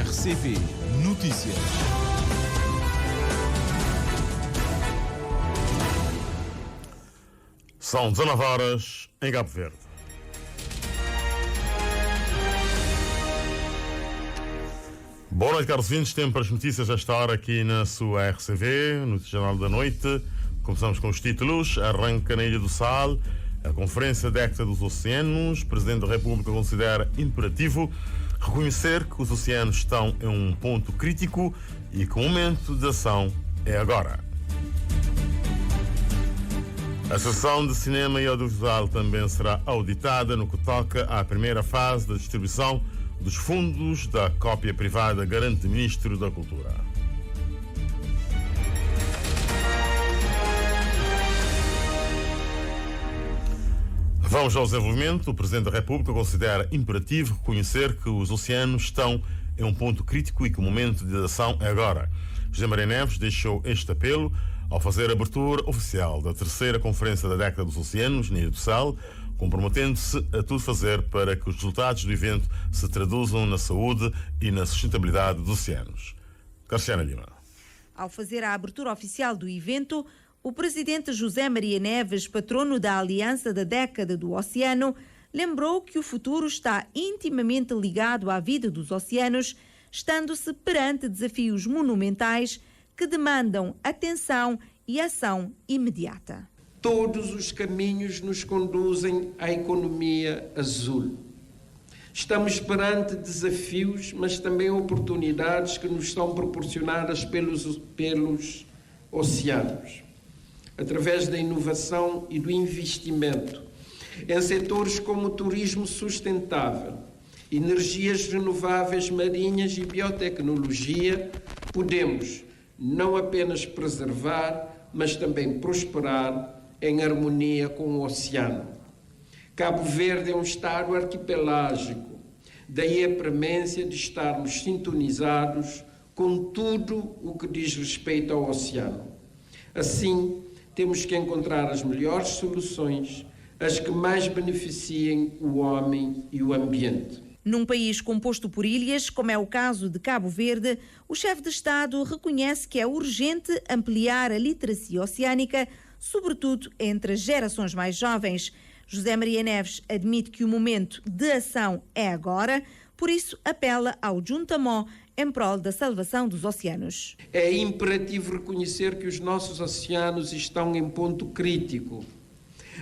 RCP Notícias. São 19 horas em Cabo Verde. Boa noite, caros ouvintes. Tempo para as notícias a esta hora aqui na sua RCV, no Jornal da Noite. Começamos com os títulos. Arranca na Ilha do Sal a Conferência Década dos Oceanos. O Presidente da República considera imperativo reconhecer que os oceanos estão em um ponto crítico e que o momento de ação é agora. A sessão de cinema e audiovisual também será auditada no que toca à primeira fase da distribuição dos fundos da cópia privada, garante o Ministro da Cultura. Vamos ao desenvolvimento. O Presidente da República considera imperativo reconhecer que os oceanos estão em um ponto crítico e que o momento de ação é agora. José Maria Neves deixou este apelo ao fazer a abertura oficial da terceira Conferência da Década dos Oceanos, na Ilha do Sal, comprometendo-se a tudo fazer para que os resultados do evento se traduzam na saúde e na sustentabilidade dos oceanos. Cristiana Lima. Ao fazer a abertura oficial do evento, o presidente José Maria Neves, patrono da Aliança da Década do Oceano, lembrou que o futuro está intimamente ligado à vida dos oceanos, estando-se perante desafios monumentais que demandam atenção e ação imediata. Todos os caminhos nos conduzem à economia azul. Estamos perante desafios, mas também oportunidades que nos são proporcionadas pelos oceanos, através da inovação e do investimento em setores como o turismo sustentável, energias renováveis marinhas e biotecnologia. Podemos não apenas preservar, mas também prosperar em harmonia com o oceano. Cabo Verde é um estado arquipelágico, daí a premência de estarmos sintonizados com tudo o que diz respeito ao oceano. Assim, temos que encontrar as melhores soluções, as que mais beneficiem o homem e o ambiente. Num país composto por ilhas, como é o caso de Cabo Verde, o chefe de Estado reconhece que é urgente ampliar a literacia oceânica, sobretudo entre as gerações mais jovens. José Maria Neves admite que o momento de ação é agora, por isso apela ao Juntamó em prol da salvação dos oceanos. É imperativo reconhecer que os nossos oceanos estão em ponto crítico.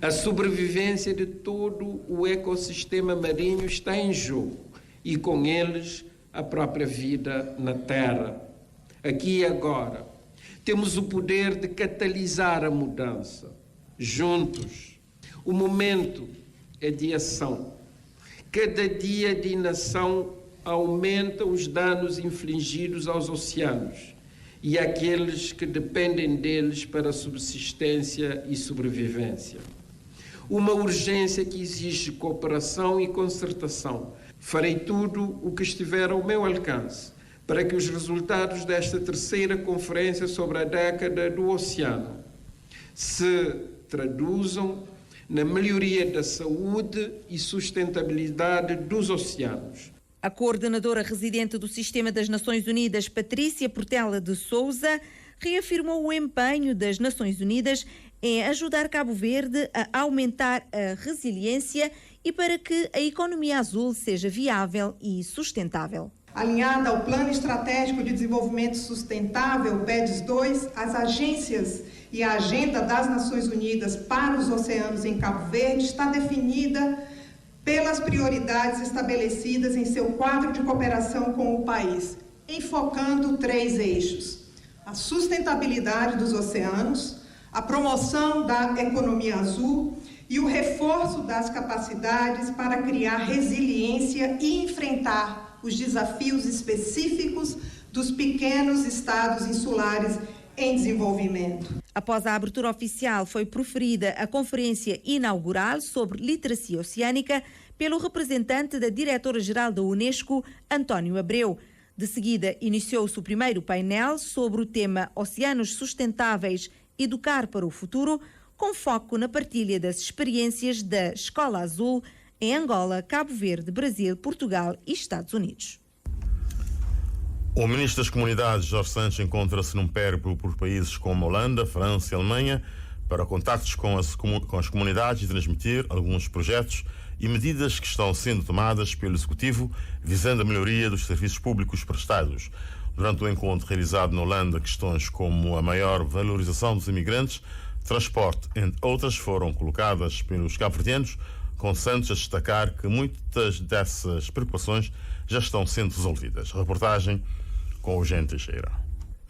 A sobrevivência de todo o ecossistema marinho está em jogo e, com eles, a própria vida na Terra. Aqui e agora, temos o poder de catalisar a mudança. Juntos, o momento é de ação. Cada dia de inação aumenta os danos infligidos aos oceanos e àqueles que dependem deles para a subsistência e sobrevivência. Uma urgência que exige cooperação e concertação. Farei tudo o que estiver ao meu alcance para que os resultados desta terceira conferência sobre a década do oceano se traduzam na melhoria da saúde e sustentabilidade dos oceanos. A coordenadora residente do Sistema das Nações Unidas, Patrícia Portela de Souza, reafirmou o empenho das Nações Unidas em ajudar Cabo Verde a aumentar a resiliência e para que a economia azul seja viável e sustentável. Alinhada ao Plano Estratégico de Desenvolvimento Sustentável, PEDES 2, as agências e a Agenda das Nações Unidas para os Oceanos em Cabo Verde está definida pelas prioridades estabelecidas em seu quadro de cooperação com o país, enfocando 3 eixos: a sustentabilidade dos oceanos, a promoção da economia azul e o reforço das capacidades para criar resiliência e enfrentar os desafios específicos dos pequenos estados insulares em desenvolvimento. Após a abertura oficial, foi proferida a conferência inaugural sobre literacia oceânica pelo representante da diretora-geral da Unesco, António Abreu. De seguida, iniciou-se o primeiro painel sobre o tema Oceanos Sustentáveis, Educar para o Futuro, com foco na partilha das experiências da Escola Azul em Angola, Cabo Verde, Brasil, Portugal e Estados Unidos. O ministro das Comunidades, Jorge Santos, encontra-se num périplo por países como Holanda, França e Alemanha para contactos com as comunidades e transmitir alguns projetos e medidas que estão sendo tomadas pelo Executivo visando a melhoria dos serviços públicos prestados. Durante o encontro realizado na Holanda, questões como a maior valorização dos imigrantes, transporte, entre outras, foram colocadas pelos cabo-verdianos, com Santos a destacar que muitas dessas preocupações já estão sendo resolvidas. Reportagem com o Jean Teixeira.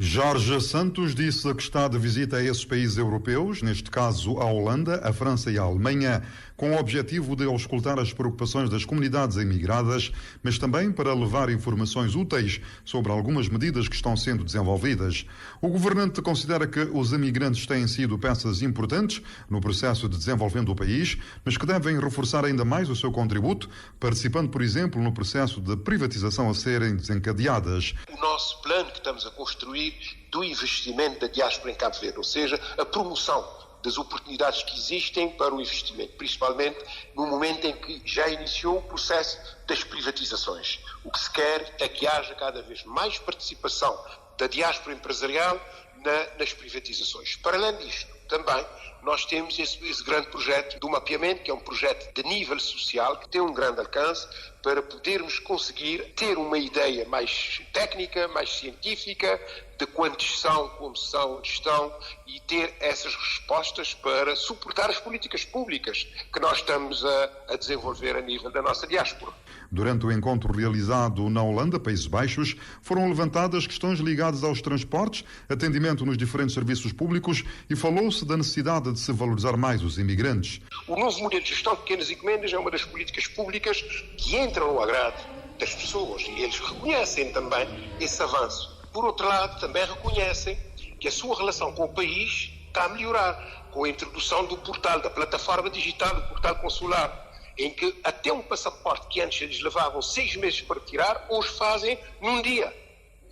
Jorge Santos disse que está de visita a esses países europeus, neste caso a Holanda, a França e a Alemanha, com o objetivo de auscultar as preocupações das comunidades imigradas, mas também para levar informações úteis sobre algumas medidas que estão sendo desenvolvidas. O governante considera que os imigrantes têm sido peças importantes no processo de desenvolvimento do país, mas que devem reforçar ainda mais o seu contributo, participando, por exemplo, no processo de privatização a serem desencadeadas. O nosso plano que estamos a construir do investimento da diáspora em Cabo Verde, ou seja, a promoção das oportunidades que existem para o investimento, principalmente no momento em que já iniciou o processo das privatizações. O que se quer é que haja cada vez mais participação da diáspora empresarial nas privatizações. Para além disto, também nós temos esse grande projeto do mapeamento, que é um projeto de nível social, que tem um grande alcance para podermos conseguir ter uma ideia mais técnica, mais científica, de quantos são, como são, onde estão, e ter essas respostas para suportar as políticas públicas que nós estamos a desenvolver a nível da nossa diáspora. Durante o encontro realizado na Holanda, Países Baixos, foram levantadas questões ligadas aos transportes, atendimento nos diferentes serviços públicos e falou-se da necessidade de se valorizar mais os imigrantes. O novo modelo de gestão de pequenas encomendas é uma das políticas públicas que entram no agrado das pessoas e eles reconhecem também esse avanço. Por outro lado, também reconhecem que a sua relação com o país está a melhorar com a introdução do portal, da plataforma digital, do portal consular, em que até um passaporte que antes eles levavam 6 meses para tirar, hoje fazem num dia.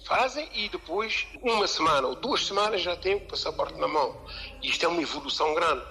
Fazem e depois, 1 semana ou 2 semanas, já têm o passaporte na mão. Isto é uma evolução grande.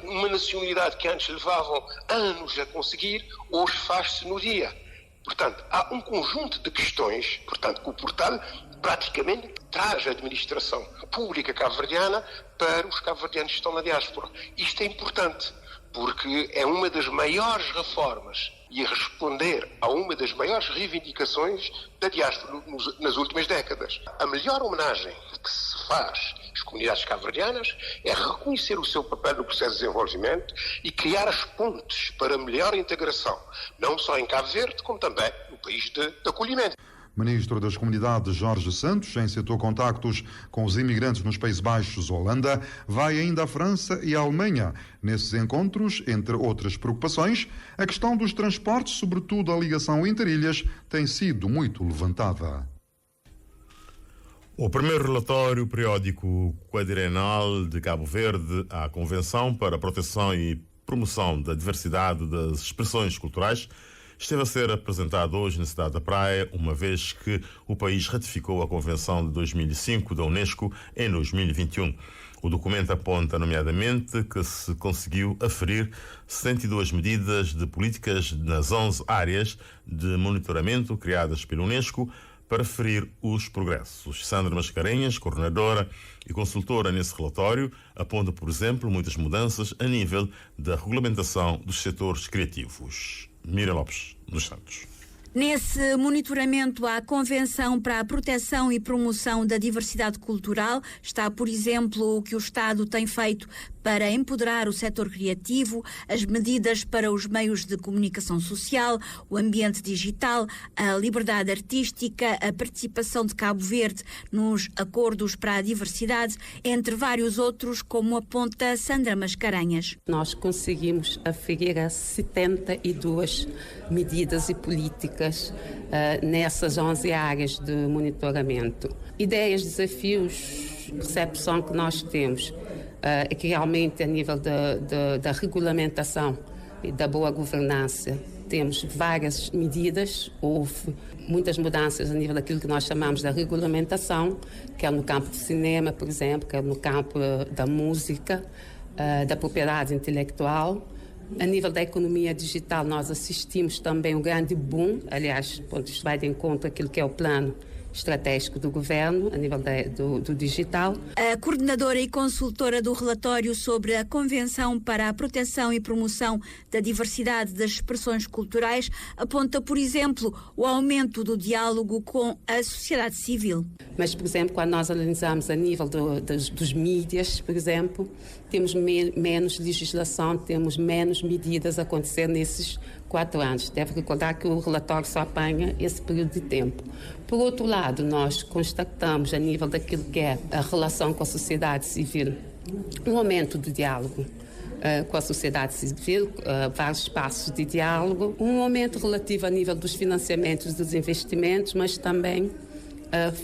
Uma nacionalidade que antes levavam anos a conseguir, hoje faz-se no dia. Portanto, há um conjunto de questões, portanto, que o portal praticamente traz a administração pública cabo-verdiana para os cabo-verdianos que estão na diáspora. Isto é importante, porque é uma das maiores reformas e a responder a uma das maiores reivindicações da diáspora nas últimas décadas. A melhor homenagem que se faz às comunidades cabo-verdianas é reconhecer o seu papel no processo de desenvolvimento e criar as pontes para melhor integração, não só em Cabo Verde, como também no país de acolhimento. Ministro das Comunidades Jorge Santos, em setor contactos com os imigrantes nos Países Baixos, Holanda, vai ainda à França e à Alemanha. Nesses encontros, entre outras preocupações, a questão dos transportes, sobretudo a ligação interilhas, tem sido muito levantada. O primeiro relatório periódico quadrienal de Cabo Verde à Convenção para a Proteção e Promoção da Diversidade das Expressões Culturais esteve a ser apresentado hoje na cidade da Praia, uma vez que o país ratificou a Convenção de 2005 da Unesco em 2021. O documento aponta, nomeadamente, que se conseguiu aferir 72 medidas de políticas nas 11 áreas de monitoramento criadas pela Unesco para aferir os progressos. Sandra Mascarenhas, coordenadora e consultora nesse relatório, aponta, por exemplo, muitas mudanças a nível da regulamentação dos setores criativos. Mira Lopes dos Santos. Nesse monitoramento à Convenção para a Proteção e Promoção da Diversidade Cultural está, por exemplo, o que o Estado tem feito para empoderar o setor criativo, as medidas para os meios de comunicação social, o ambiente digital, a liberdade artística, a participação de Cabo Verde nos acordos para a diversidade, entre vários outros, como aponta Sandra Mascarenhas. Nós conseguimos aferir a 72 medidas e políticas nessas 11 áreas de monitoramento. Ideias, desafios, percepção que nós temos é que realmente a nível da regulamentação e da boa governança temos várias medidas, houve muitas mudanças a nível daquilo que nós chamamos da regulamentação, quer no campo do cinema, por exemplo, quer no campo da música, da propriedade intelectual. A nível da economia digital, nós assistimos também um grande boom, aliás, isto vai de encontro àquilo que é o plano estratégico do governo, a nível do digital. A coordenadora e consultora do relatório sobre a Convenção para a Proteção e Promoção da Diversidade das Expressões Culturais aponta, por exemplo, o aumento do diálogo com a sociedade civil. Mas, por exemplo, quando nós analisamos a nível dos mídias, por exemplo, temos menos legislação, temos menos medidas a acontecer nesses 4 anos. Deve recordar que o relatório só apanha esse período de tempo. Por outro lado, nós constatamos, a nível daquilo que é a relação com a sociedade civil, um aumento do diálogo com a sociedade civil, vários espaços de diálogo, um aumento relativo a nível dos financiamentos, dos investimentos, mas também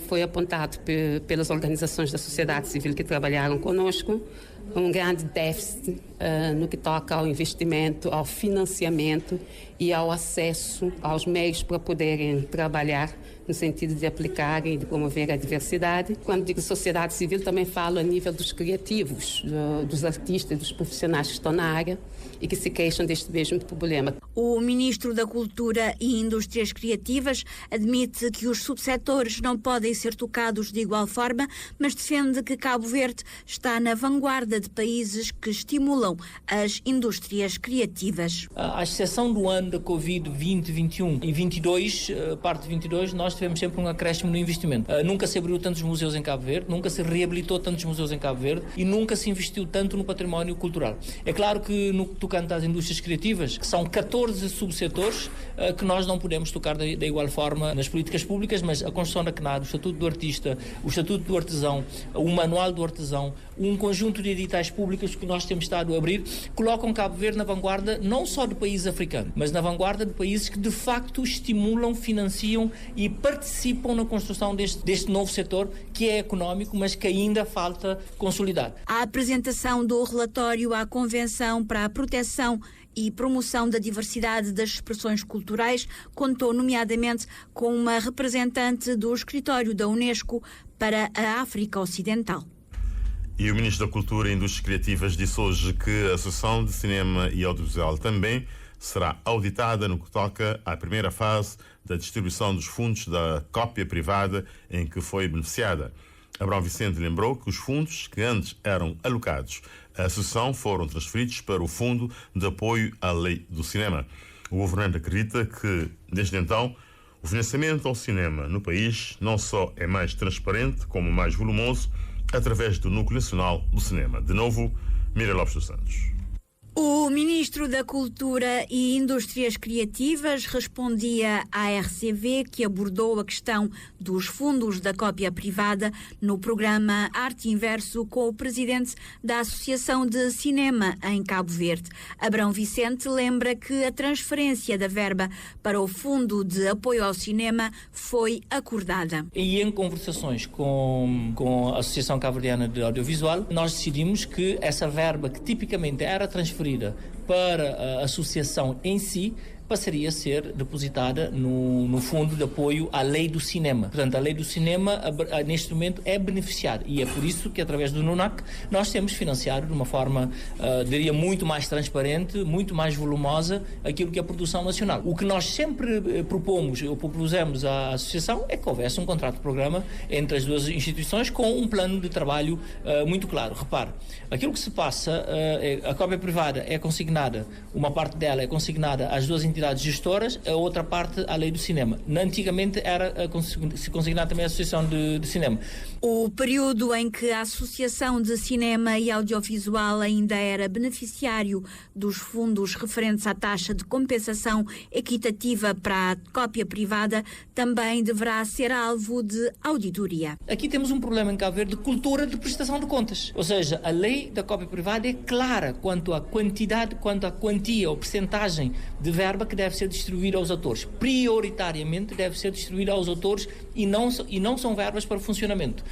foi apontado pelas organizações da sociedade civil que trabalharam conosco, um grande déficit no que toca ao investimento, ao financiamento e ao acesso aos meios para poderem trabalhar no sentido de aplicar e de promover a diversidade. Quando digo sociedade civil, também falo a nível dos criativos, dos artistas, dos profissionais que estão na área e que se queixam deste mesmo problema. O ministro da Cultura e Indústrias Criativas admite que os subsetores não podem ser tocados de igual forma, mas defende que Cabo Verde está na vanguarda de países que estimulam as indústrias criativas. À exceção do ano da Covid 2021 e 22, parte de 22, nós tivemos sempre um acréscimo no investimento. Nunca se abriu tantos museus em Cabo Verde, nunca se reabilitou tantos museus em Cabo Verde e nunca se investiu tanto no património cultural. É claro que no tocante às indústrias criativas, que são 14 subsetores que nós não podemos tocar da igual forma nas políticas públicas, mas a construção da CNAD, o Estatuto do Artista, o Estatuto do Artesão, o Manual do Artesão, um conjunto de editais públicos que nós temos estado a abrir, colocam Cabo Verde na vanguarda não só de países africanos, mas na vanguarda de países que de facto estimulam, financiam e participam na construção deste novo setor que é económico, mas que ainda falta consolidar. A apresentação do relatório à Convenção para a Proteção e Promoção da Diversidade das Expressões Culturais contou nomeadamente com uma representante do escritório da Unesco para a África Ocidental. E o Ministro da Cultura e Indústrias Criativas disse hoje que a Associação de Cinema e Audiovisual também será auditada no que toca à primeira fase da distribuição dos fundos da cópia privada em que foi beneficiada. Abrão Vicente lembrou que os fundos que antes eram alocados à Associação foram transferidos para o Fundo de Apoio à Lei do Cinema. O governante acredita que, desde então, o financiamento ao cinema no país não só é mais transparente, como mais volumoso, através do Núcleo Nacional do Cinema. De novo, Mira Lopes dos Santos. O ministro da Cultura e Indústrias Criativas respondia à RCV, que abordou a questão dos fundos da cópia privada no programa Arte Inverso com o presidente da Associação de Cinema em Cabo Verde. Abrão Vicente lembra que a transferência da verba para o Fundo de Apoio ao Cinema foi acordada. E em conversações com a Associação Cabo-Verdiana de Audiovisual, nós decidimos que essa verba que tipicamente era transferida para a associação em si passaria a ser depositada no Fundo de Apoio à Lei do Cinema. Portanto, a Lei do Cinema, neste momento, é beneficiada e é por isso que, através do NUNAC, nós temos financiado de uma forma, diria, muito mais transparente, muito mais volumosa, aquilo que é a produção nacional. O que nós sempre propusemos à Associação é que houvesse um contrato de programa entre as duas instituições com um plano de trabalho muito claro. Repare, aquilo que se passa, a cópia privada é consignada, uma parte dela é consignada às duas entidades gestoras, a outra parte à Lei do Cinema. Antigamente era se consignado também a Associação de Cinema. O período em que a Associação de Cinema e Audiovisual ainda era beneficiário dos fundos referentes à taxa de compensação equitativa para a cópia privada também deverá ser alvo de auditoria. Aqui temos um problema em Cabo Verde de cultura de prestação de contas. Ou seja, a lei da cópia privada é clara quanto à quantidade, quanto à quantia ou percentagem de verba que deve ser distribuída aos autores. Prioritariamente deve ser distribuída aos autores e não são verbas para funcionamento.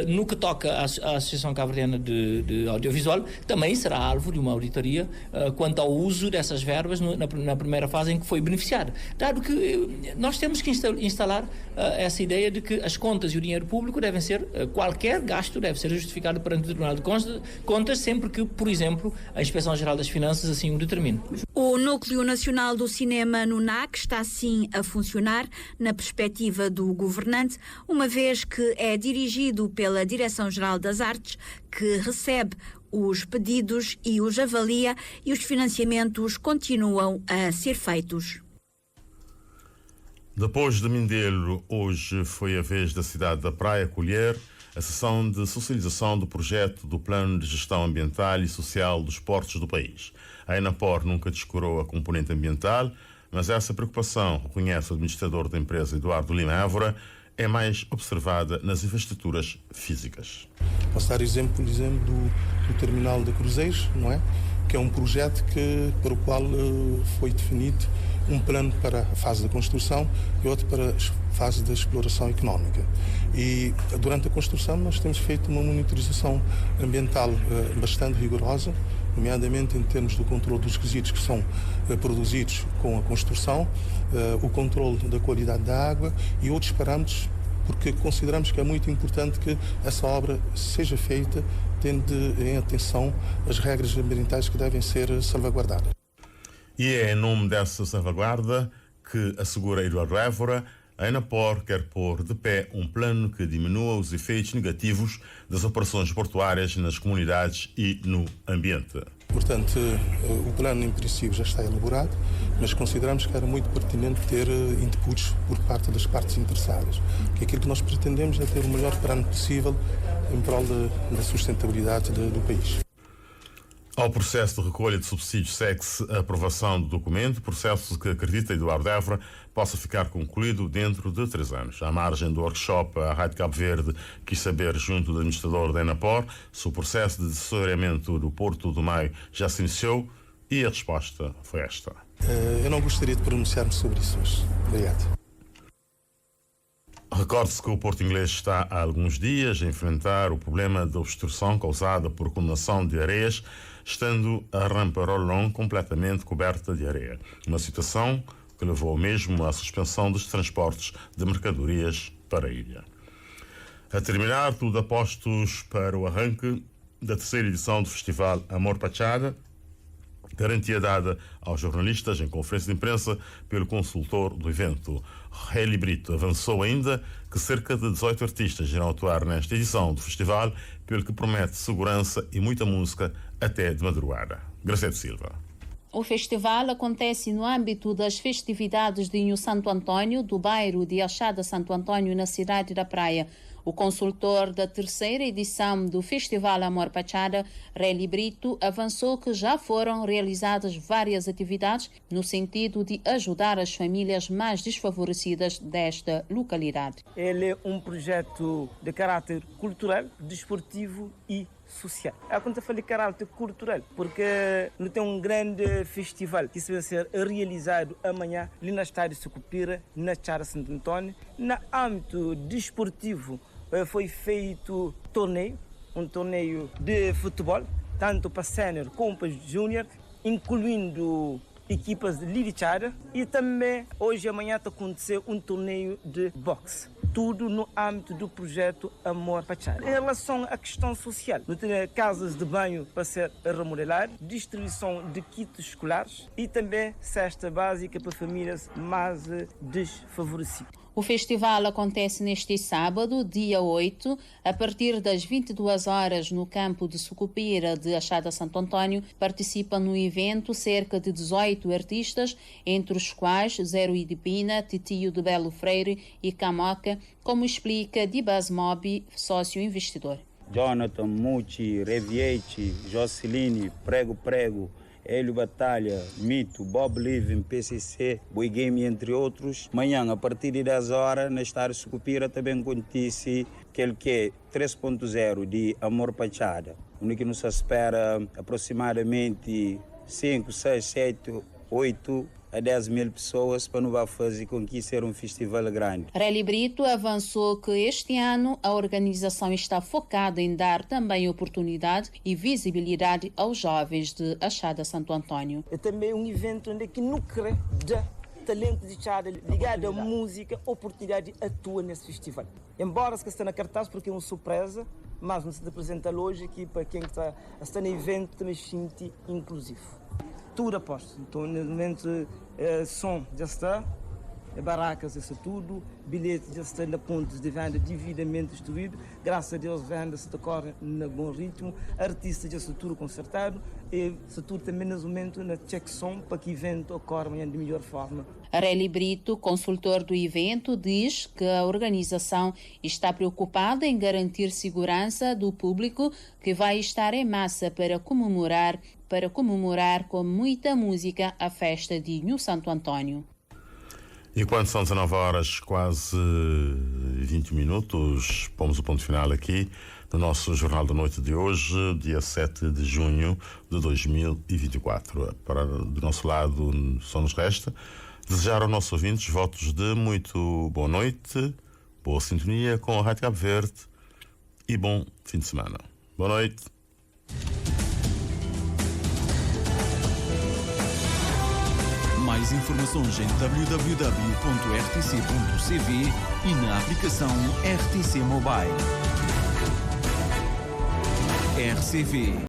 No que toca à Associação Cabo-Verdiana de Audiovisual, também será alvo de uma auditoria quanto ao uso dessas verbas na primeira fase em que foi beneficiada. Dado que nós temos que instalar essa ideia de que as contas e o dinheiro público devem ser, qualquer gasto deve ser justificado perante o Tribunal de Contas, sempre que, por exemplo, a Inspeção-Geral das Finanças assim o determine. O Núcleo Nacional do cinema no NAC está sim a funcionar na perspectiva do governante, uma vez que é dirigido pela Direção-Geral das Artes, que recebe os pedidos e os avalia, e os financiamentos continuam a ser feitos. Depois de Mindelo, hoje foi a vez da cidade da Praia acolher a sessão de socialização do projeto do Plano de Gestão Ambiental e Social dos Portos do país. A Enapor nunca descurou a componente ambiental, mas essa preocupação, reconhece o administrador da empresa Eduardo Lima Évora, é mais observada nas infraestruturas físicas. Posso dar exemplo, por exemplo, do terminal de cruzeiros, não é? Que é um projeto para o qual foi definido um plano para a fase da construção e outro para a fase da exploração económica. E durante a construção nós temos feito uma monitorização ambiental bastante rigorosa, nomeadamente em termos do controle dos resíduos que são produzidos com a construção, o controle da qualidade da água e outros parâmetros, porque consideramos que é muito importante que essa obra seja feita tendo em atenção as regras ambientais que devem ser salvaguardadas. E é em nome dessa salvaguarda que, assegura Eduardo Évora, a Enapor quer pôr de pé um plano que diminua os efeitos negativos das operações portuárias nas comunidades e no ambiente. Portanto, o plano em princípio já está elaborado, mas consideramos que era muito pertinente ter inputs por parte das partes interessadas. Que aquilo que nós pretendemos é ter o melhor plano possível em prol da sustentabilidade do país. Ao processo de recolha de subsídios segue-se a aprovação do documento, processo que acredita Eduardo Évora possa ficar concluído dentro de 3 anos. À margem do workshop, a Rádio Cabo Verde quis saber, junto do administrador da Enapor, se o processo de desassoreamento do Porto do Maio já se iniciou, e a resposta foi esta. Eu não gostaria de pronunciar-me sobre isso hoje. Obrigado. Recorde-se que o Porto Inglês está há alguns dias a enfrentar o problema da obstrução causada por acumulação de areias, estando a rampa Rolon completamente coberta de areia. Uma situação que levou mesmo à suspensão dos transportes de mercadorias para a ilha. A terminar, tudo a postos para o arranque da 3ª edição do Festival Amor Pachada, garantia dada aos jornalistas em conferência de imprensa pelo consultor do evento. Heli Brito avançou ainda que cerca de 18 artistas irão atuar nesta edição do festival, pelo que promete segurança e muita música até de madrugada. Graceto Silva. O festival acontece no âmbito das festividades de Inho Santo Antônio, do bairro de Achada Santo Antônio, na cidade da Praia. O consultor da 3ª edição do Festival Amor Pachada, Heli Brito, avançou que já foram realizadas várias atividades no sentido de ajudar as famílias mais desfavorecidas desta localidade. Ele é um projeto de caráter cultural, desportivo e social. Quando eu falei caráter cultural, porque não tem um grande festival que vai ser realizado amanhã ali na estádio de Sucupira, na Achada Santo Antônio. No âmbito desportivo, foi feito um torneio de futebol, tanto para sénior como para júnior, incluindo equipas de Lirichara, e também hoje e amanhã está acontecer um torneio de boxe. Tudo no âmbito do projeto Amor Pachada. Em relação à questão social, não tem casas de banho para ser remodeladas, distribuição de kits escolares e também cesta básica para famílias mais desfavorecidas. O festival acontece neste sábado, dia 8, a partir das 22 horas no campo de Sucupira de Achada Santo Antônio. Participam no evento cerca de 18 artistas, entre os quais Zero Idipina, Titio de Belo Freire e Camoca, como explica Dibas Mobi, sócio investidor. Jonathan, Mucci, Reviete, Joceline, Prego, Hélio Batalha, Mito, Bob Living, PCC, Boi Game, entre outros. Amanhã, a partir de 10 horas, na Estádio Sucupira, também acontece aquele que é 3.0 de Amor Pachada, onde nos espera aproximadamente 5, 6, 7, 8 a 10 mil pessoas para nos fazer com que ser um festival grande. Heli Brito avançou que este ano a organização está focada em dar também oportunidade e visibilidade aos jovens de Achada Santo Antônio. É também um evento onde que núcleo de talento de Achada ligado à música, oportunidade atua nesse festival. Embora se está na cartaz porque é uma surpresa, mas não se apresenta hoje aqui para quem está no evento também se sente inclusivo. Tudo aposto. Então, no momento, som já está, barracas, isso tudo, bilhetes já estão a pontos de venda devidamente instruídos. Graças a Deus, venda-se decorre no bom ritmo, artistas já está tudo consertado e se tudo também nesse momento na check-som para que o evento ocorra de melhor forma. Areli Brito, consultor do evento, diz que a organização está preocupada em garantir segurança do público que vai estar em massa para comemorar com muita música a festa de Nhô Santo Antônio. E quando são 19 horas, quase 20 minutos, pomos o ponto final aqui no nosso Jornal da Noite de hoje, dia 7 de junho de 2024. Do nosso lado, só nos resta desejar aos nossos ouvintes votos de muito boa noite, boa sintonia com a Rádio Cabo Verde e bom fim de semana. Boa noite. Mais informações em www.rtc.cv e na aplicação RTC Mobile. RCV